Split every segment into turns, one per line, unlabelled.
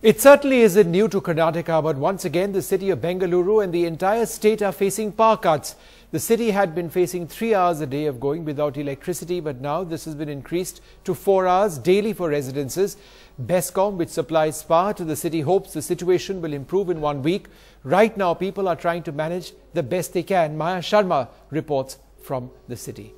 It certainly isn't new to Karnataka, but once again the city of Bengaluru and the entire state are facing power cuts. The city had been facing 3 hours a day of going without electricity, but now this has been increased to 4 hours daily for residences. Bescom, which supplies power to the city, hopes the situation will improve in 1 week. Right now, people are trying to manage the best they can. Maya Sharma reports from the city.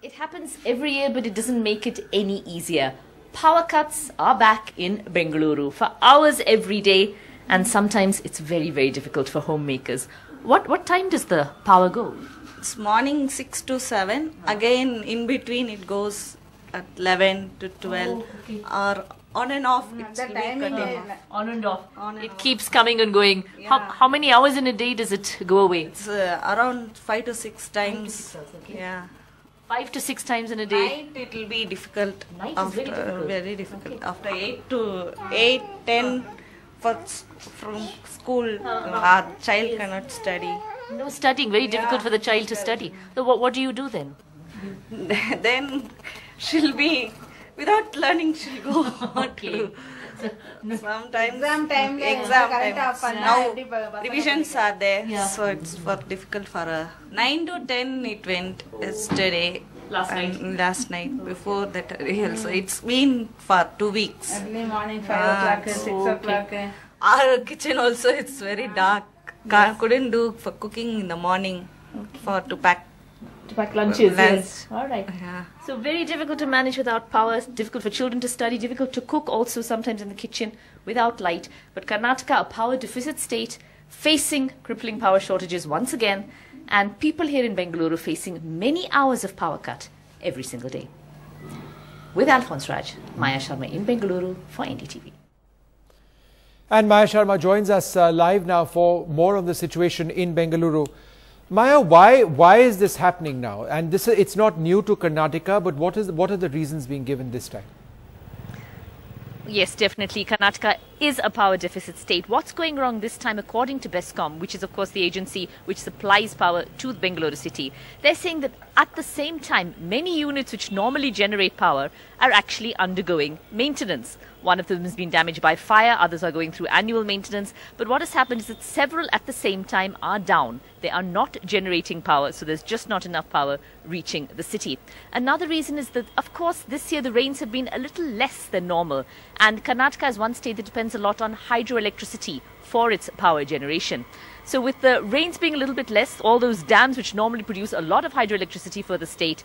It happens every year, but it doesn't make it any easier. Power cuts are back in Bengaluru for hours every day, and sometimes it's very, very difficult for homemakers. What time does the power go?
It's morning 6 to 7. Again, in between it goes at 11 to 12.
Okay.
Or on and off. It's
On and off.
On and
It
off.
keeps coming and going.
Yeah.
How many hours in a day does it go away?
It's around 5 to 6 times.
Okay.
Yeah.
5 to 6 times in a day.
Night it will be difficult.
Night is very difficult.
Very difficult.
Okay.
After 8 to 8, 10 from school, our child cannot study.
No studying, very difficult for the child to study. So what do you do then?
Then she'll be, without learning, she'll go on
Okay.
to sometimes
Exam time,
exam
current
time.
off and
Now revisions are there,
Yeah.
so it's for difficult for her. 9 to 10 it went yesterday.
Last
and last night before that rehearsal. It's been for 2 weeks.
Early morning 5 o'clock, 6 o'clock.
Our kitchen also it's very dark. Couldn't do for cooking in the morning to pack.
To pack lunches,
Lunch.
yes. All right.
Yeah.
So very difficult to manage without power, difficult for children to study, difficult to cook also sometimes in the kitchen without light. But Karnataka, a power deficit state, facing crippling power shortages once again, and people here in Bengaluru facing many hours of power cut every single day. With Alphonse Raj, Maya Sharma in Bengaluru for NDTV.
And Maya Sharma joins us live now for more on the situation in Bengaluru. Maya, why is this happening now? And it's not new to Karnataka, but what are the reasons being given this time?
Yes, definitely. Karnataka is a power deficit state. What's going wrong this time, according to Bescom, which is, of course, the agency which supplies power to Bengaluru city? They're saying that at the same time, many units which normally generate power are actually undergoing maintenance. One of them has been damaged by fire, others are going through annual maintenance. But what has happened is that several at the same time are down. They are not generating power, so there's just not enough power reaching the city. Another reason is that, of course, this year the rains have been a little less than normal. And Karnataka is one state that depends a lot on hydroelectricity for its power generation. So with the rains being a little bit less, all those dams which normally produce a lot of hydroelectricity for the state,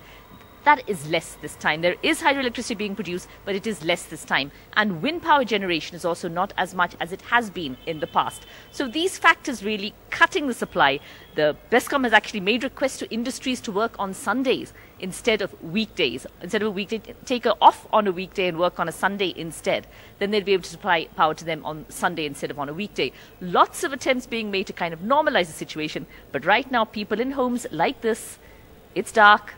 that is less this time. There is hydroelectricity being produced, but it is less this time. And wind power generation is also not as much as it has been in the past. So these factors really cutting the supply. The Bescom has actually made requests to industries to work on Sundays instead of weekdays. Instead of a weekday, take off on a weekday and work on a Sunday instead. Then they'll be able to supply power to them on Sunday instead of on a weekday. Lots of attempts being made to kind of normalize the situation. But right now, people in homes like this, it's dark.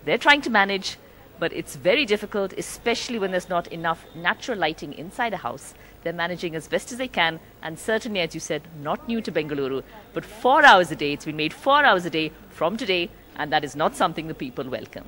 They're trying to manage, but it's very difficult, especially when there's not enough natural lighting inside a house. They're managing as best as they can, and certainly, as you said, not new to Bengaluru, but 4 hours a day. It's been made 4 hours a day from today, and that is not something the people welcome.